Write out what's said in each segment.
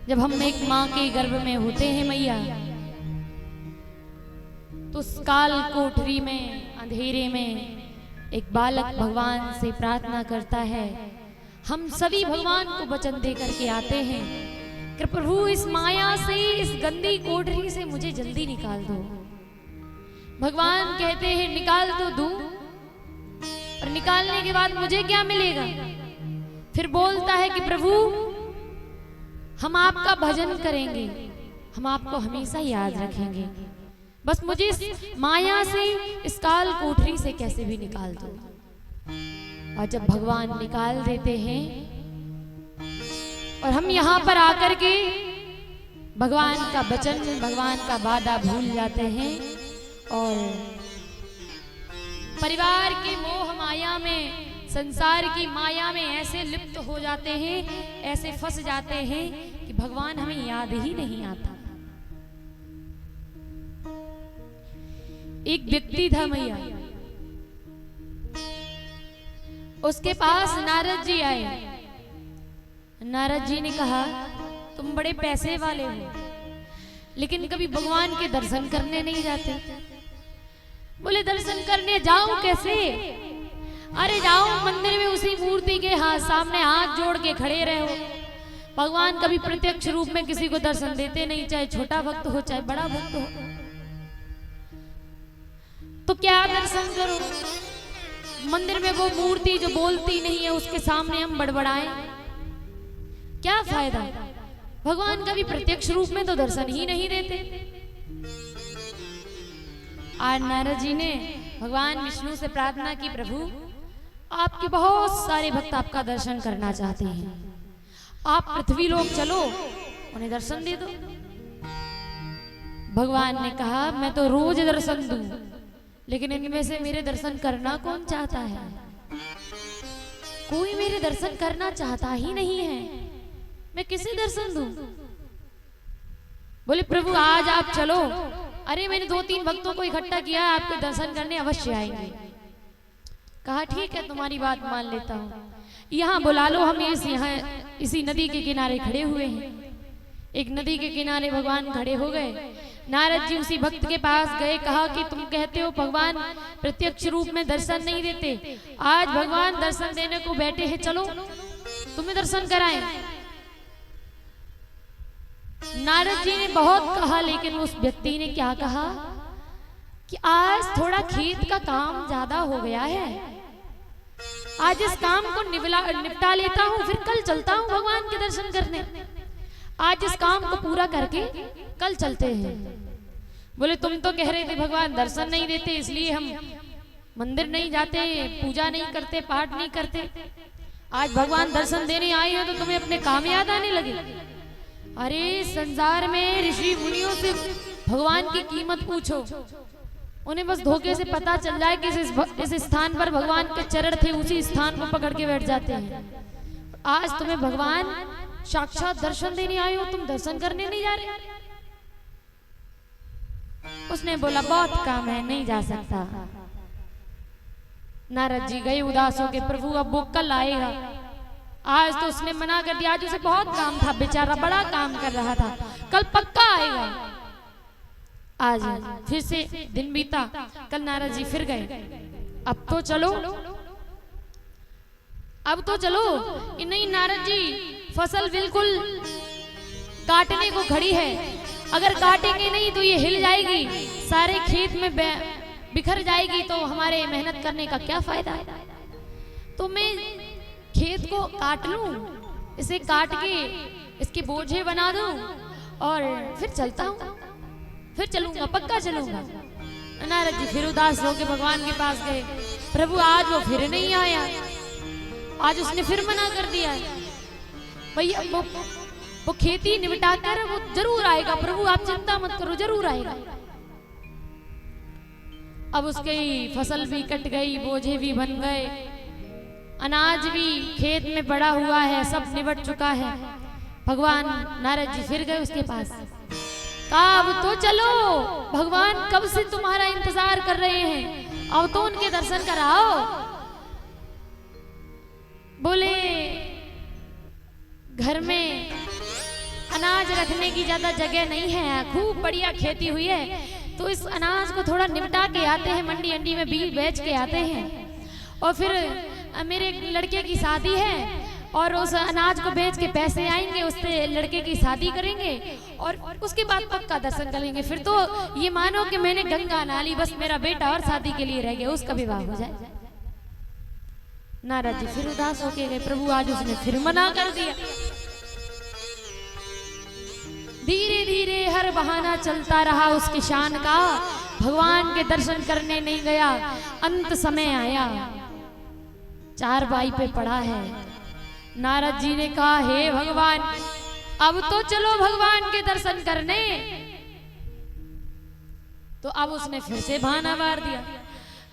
जब हम एक माँ के गर्भ में होते हैं मैया, तो उस काल कोठरी में अंधेरे में एक बालक भगवान से प्रार्थना करता है। हम सभी भगवान को वचन दे करके आते हैं कि प्रभु इस माया से, इस गंदी कोठरी से मुझे जल्दी निकाल दो। भगवान कहते हैं निकाल तो दूं, और निकालने के बाद मुझे क्या मिलेगा? फिर बोलता है कि प्रभु हम आपका भजन करेंगे, हम आपको हमेशा याद रखेंगे, बस मुझे इस माया से, इस काल कोठरी से कैसे भी निकाल दो। और जब भगवान निकाल देते हैं और हम यहाँ पर आकर के भगवान का वचन, भगवान का वादा भूल जाते हैं और परिवार के मोह माया में, संसार की माया में ऐसे लिप्त हो जाते हैं, ऐसे फंस जाते हैं कि भगवान हमें याद ही नहीं आता। एक व्यक्ति था मैया, उसके पास नारद जी आए। नारद जी ने कहा तुम बड़े पैसे वाले हो, लेकिन कभी भगवान के दर्शन करने नहीं जाते। बोले दर्शन करने जाऊं कैसे? अरे जाओ मंदिर में, उसी मूर्ति के सामने हाथ जोड़ के खड़े रहो। भगवान कभी प्रत्यक्ष रूप में किसी को दर्शन देते नहीं, चाहे छोटा भक्त हो चाहे बड़ा भक्त हो। तो क्या दर्शन करो? मंदिर में वो मूर्ति जो बोलती नहीं है उसके सामने हम बड़बड़ाएं, क्या फायदा? भगवान कभी प्रत्यक्ष रूप में तो दर्शन ही नहीं देते। आज नारद जी ने भगवान विष्णु से प्रार्थना की, प्रभु आपके बहुत सारे भक्त आपका दर्शन करना चाहते हैं, आप पृथ्वी लोक चलो, उन्हें दर्शन दे दो। भगवान ने कहा मैं तो रोज दर्शन दूं, लेकिन इनमें से मेरे दर्शन करना कौन चाहता है? कोई मेरे दर्शन करना चाहता ही नहीं है, मैं किसे दर्शन दूं? बोले प्रभु आज आप चलो। अरे मैंने 2-3 भक्तों को इकट्ठा किया, आपके दर्शन करने अवश्य आएंगे। कहा ठीक है तुम्हारी बात मान लेता हूँ, यहाँ बुला लो, हम यहाँ इसी नदी के किनारे खड़े हुए हैं। एक नदी के किनारे भगवान खड़े हो गए। नारद जी उसी भक्त के पास गए, कहा कि तुम कहते हो भगवान प्रत्यक्ष रूप में दर्शन नहीं देते, आज भगवान दर्शन देने को बैठे हैं, चलो तुम्हें दर्शन कराएं। नारद जी ने बहुत कहा, लेकिन उस व्यक्ति ने क्या कहा कि आज थोड़ा खेत का काम ज्यादा हो गया है, आज इस काम को निपटा लेता हूँ, फिर कल चलता हूँ भगवान के दर्शन करने। आज इस काम को पूरा करके कल चलते हैं। बोले तुम तो कह रहे थे भगवान दर्शन नहीं देते, इसलिए हम मंदिर नहीं जाते, पूजा नहीं करते, पाठ नहीं करते। आज भगवान दर्शन देने आए हैं तो तुम्हें अपने काम याद आने लगे। अरे संसार में ऋषि मुनियों से भगवान की कीमत पूछो, उन्हें बस धोखे से पता चल जाए कि इस स्थान पर भगवान के चरण थे, उसी स्थान को पकड़ के बैठ जाते हैं। आज तुम्हें भगवान साक्षात दर्शन देने आए हो, तुम दर्शन करने नहीं जा रहे। उसने बोला बहुत काम है, नहीं जा सकता। नारद जी गए उदास होके, प्रभु अब वो कल आएगा। आज तो उसने मना कर दिया, आज उसे बहुत काम था, बेचारा बड़ा काम कर रहा था, कल पक्का आएगा। आज फिर से दिन बीता, कल नारद जी फिर गए, अब तो चलो, अब तो चलो। कि नहीं नारद जी फसल बिल्कुल काटने को खड़ी है, अगर काटेंगे नहीं तो ये हिल जाएगी, सारे खेत में बिखर जाएगी, तो हमारे मेहनत करने का क्या फायदा है? तो मैं खेत को काट लूं, इसे काट के इसके बोझे बना दूं और फिर चलता हूं, फिर चलूंगा, पक्का चलूंगा। नारद जी फिर उदास होकर भगवान के पास गए, प्रभु आज वो फिर नहीं आया, आज उसने फिर मना कर दिया है। भैया वो खेती निपटा कर वो जरूर आएगा, प्रभु आप चिंता मत करो, जरूर आएगा। अब उसकी फसल भी कट गई, बोझे भी बन गए, अनाज भी खेत में पड़ा हुआ है, सब निबट चुका है। भगवान नारद जी फिर गए उसके पास, कहा अब तो चलो, भगवान कब से तुम्हारा इंतजार कर रहे हैं, अब तो उनके दर्शन कराओ। बोले घर में अनाज रखने की ज्यादा जगह नहीं है, खूब बढ़िया खेती हुई है, तो इस अनाज को थोड़ा निपटा के आते हैं, मंडी अंडी में बीज बेच के आते हैं। और फिर मेरे लड़के की शादी है और उस अनाज को बेच के पैसे आएंगे, उससे लड़के की शादी करेंगे और उसके बाद पक्का दर्शन करेंगे। फिर तो ये मानो कि मैंने गंगा नाली, बस मेरा बेटा और शादी के लिए रह गया, उसका विवाह हो जाए। नारद जी फिर उदास होके गए। प्रभु आज उसने फिर मना कर दिया। धीरे धीरे हर बहाना चलता रहा उसकी शान का, भगवान के दर्शन करने नहीं गया। अंत समय आया, चारपाई पे पड़ा है। नारद जी ने कहा, हे भगवान, अब तो चलो भगवान के दर्शन करने। तो अब उसने फिर से बहाना मार दिया।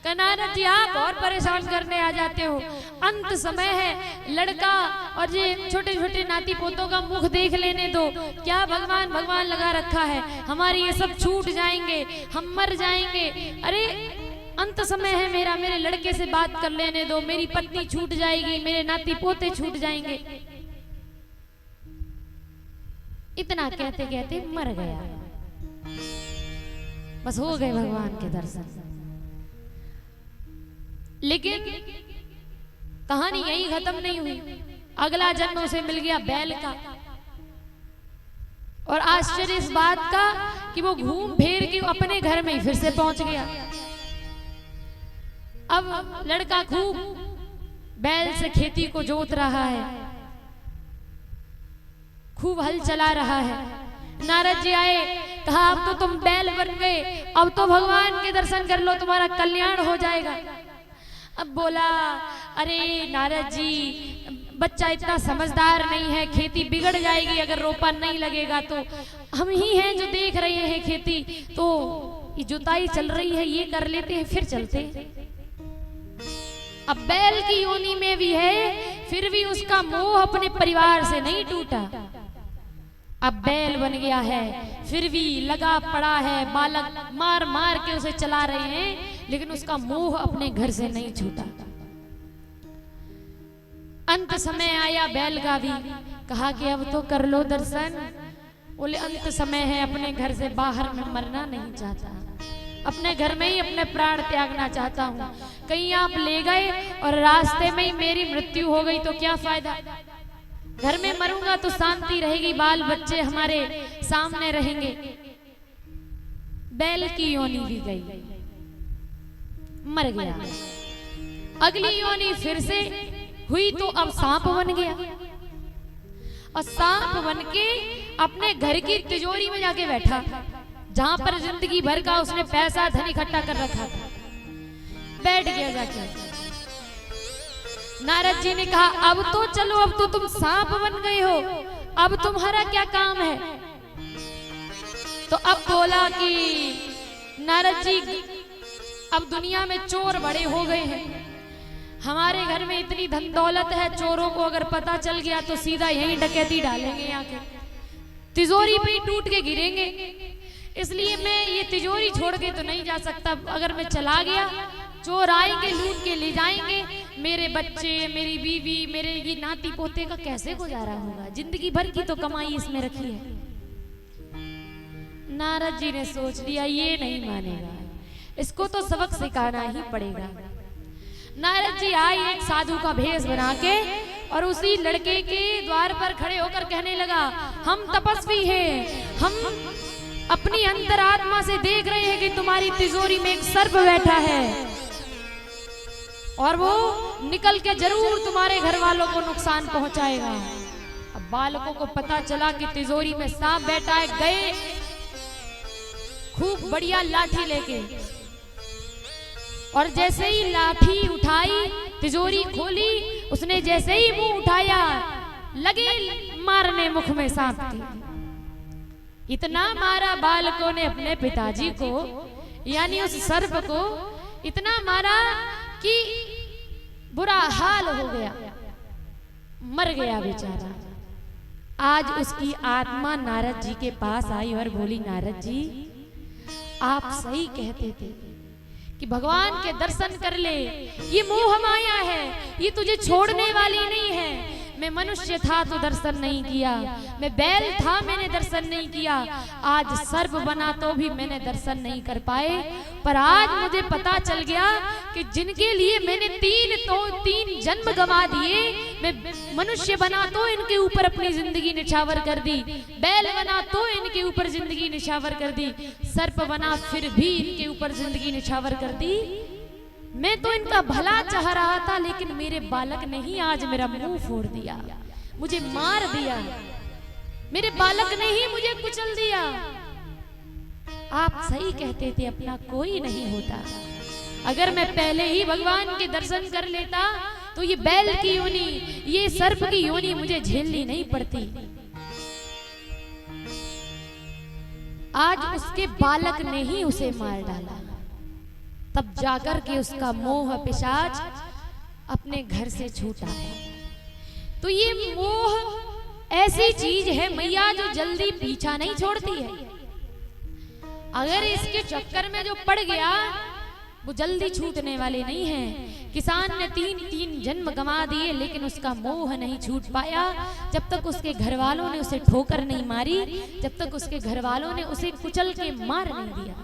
नारद जी आप और परेशान करने आ जाते हो, अंत समय है, लड़का और ये छोटे छोटे नाती पोतों का मुख देख लेने दो। क्या भगवान भगवान लगा रखा है, हमारी ये सब छूट जाएंगे, हम मर जाएंगे। अरे अंत समय है मेरा, मेरे लड़के से बात कर लेने दो, मेरी पत्नी छूट जाएगी, मेरे नाती पोते छूट जाएंगे। इतना कहते कहते मर गया। बस हो गए भगवान के दर्शन। लेकिन कहानी यही खत्म नहीं हुई। अगला जन्म उसे मिल गया बैल का। और आश्चर्य इस बात का कि वो घूम फिर के अपने घर में ही फिर से पहुंच गया। अब लड़का खूब बैल से खेती को जोत रहा है, खूब हल चला रहा है। नारद जी आए, कहा अब तो तुम बैल बन गए, अब तो भगवान के दर्शन कर लो, तुम्हारा कल्याण हो जाएगा। अब बोला, अरे नारद जी, बच्चा इतना समझदार नहीं है, खेती बिगड़ जाएगी अगर रोपा नहीं लगेगा तो। हम ही हैं जो देख रहे हैं खेती, तो ये जुताई चल रही है, ये कर लेते हैं फिर चलते। अब बैल की योनि में भी है, फिर भी उसका मोह अपने परिवार से नहीं टूटा। अब बैल बन गया है, फिर भी लगा पड़ा है, बालक मार मार के उसे चला रहे हैं, लेकिन उसका मोह अपने घर से नहीं छूटा। अंत समय आया बैल का भी, कहा कि अब तो कर लो दर्शन। बोले अंत समय है, अपने घर से बाहर में मरना नहीं चाहता, अपने घर में ही अपने प्राण त्यागना चाहता हूँ। कहीं आप ले गए और रास्ते में ही मेरी मृत्यु हो गई तो क्या फायदा। घर में मरूंगा तो शांति रहेगी, बाल बच्चे हमारे सामने रहेंगे। बैल की योनि भी गई, मर गया। अगली योनि फिर से हुई तो अब सांप बन गया। और सांप बन के अपने घर की तिजोरी में जाके बैठा, जहां पर जिंदगी भर का उसने पैसा धन इकट्ठा कर रखा था, बैठ गया जाके। नारद जी ने कहा, अब तो चलो, अब तो तुम सांप बन गए हो, अब तुम्हारा क्या काम है। तो अब बोला कि नारद जी, अब दुनिया में चोर बड़े हो गए हैं, हमारे घर में इतनी धन दौलत है, चोरों को अगर पता चल गया तो सीधा यहीं डकैती डालेंगे, आके तिजोरी पे ही टूट के गिरेंगे। इसलिए मैं ये तिजोरी छोड़ के तो नहीं जा सकता, अगर मैं चला गया चोर आएंगे, लूट के ले जाएंगे, मेरे बच्चे, मेरी बीवी, मेरे ये नाती पोते का कैसे गुजारा होगा। जिंदगी भर की तो कमाई इसमें रखी है। नारद जी ने सोच लिया ये नहीं मानेगा, इसको तो सबक सिखाना ही पड़ेगा। नारद जी आए एक साधु का भेष बना के और उसी लड़के के द्वार पर खड़े होकर कहने लगा, हम तपस्वी हैं, हम अपनी अंतरात्मा से देख रहे हैं कि तुम्हारी तिजोरी में एक सर्प बैठा है और वो निकल के जरूर तुम्हारे घर वालों को नुकसान पहुंचाएगा। अब बालकों को पता चला कि तिजोरी में सांप बैठा है, गए खूब बढ़िया लाठी लेके, और जैसे ही लाठी उठाई, तिजोरी खोली, उसने जैसे ही मुंह उठाया, लगे मारने मुख में सांप थी। इतना मारा बालकों ने अपने पिताजी को, यानी उस सर्प को इतना मारा कि बुरा हाल हो गया, मर गया बेचारा। आज उसकी आत्मा नारद जी के पास आई और बोली, नारद जी आप सही कहते थे कि भगवान के दर्शन कर ले, ये मोह माया है, ये तुझे छोड़ने वाली नहीं है। मैं मनुष्य था तो दर्शन नहीं किया, मैं बैल था मैंने दर्शन नहीं किया, आज सर्प बना तो भी मैंने दर्शन नहीं कर पाए। पर आज मुझे पता चल गया कि जिनके लिए मैंने तीन जन्म गंवा दिए, मैं मनुष्य बना तो इनके ऊपर अपनी जिंदगी निछावर कर दी, बैल बना तो इनके ऊपर जिंदगी निछावर कर दी, सर्प बना फिर भी इनके ऊपर जिंदगी निछावर कर दी। मैं तो इनका भला चाह रहा था, लेकिन मेरे बालक ने ही आज मेरा मुंह फोड़ दिया, मुझे मार दिया, मेरे बालक ने ही मुझे कुचल दिया। आप सही कहते थे, अपना कोई नहीं होता। अगर मैं पहले ही भगवान के दर्शन कर लेता तो ये बैल की योनि, ये सर्प की योनि मुझे झेलनी नहीं पड़ती। आज उसके बालक ने ही उसे मार डाला, तब जाकर के उसका मोह पिशाच अपने घर से छूटा है। तो ये मोह ऐसी चीज है मैया जो जल्दी पीछा नहीं छोड़ती है। अगर इसके चक्कर में जो पड़ गया वो जल्दी छूटने वाले नहीं है। किसान ने तीन जन्म गंवा दिए, लेकिन उसका मोह नहीं छूट पाया जब तक उसके घर वालों ने उसे ठोकर नहीं मारी, जब तक उसके घर वालों ने उसे कुचल के मार नहीं दिया।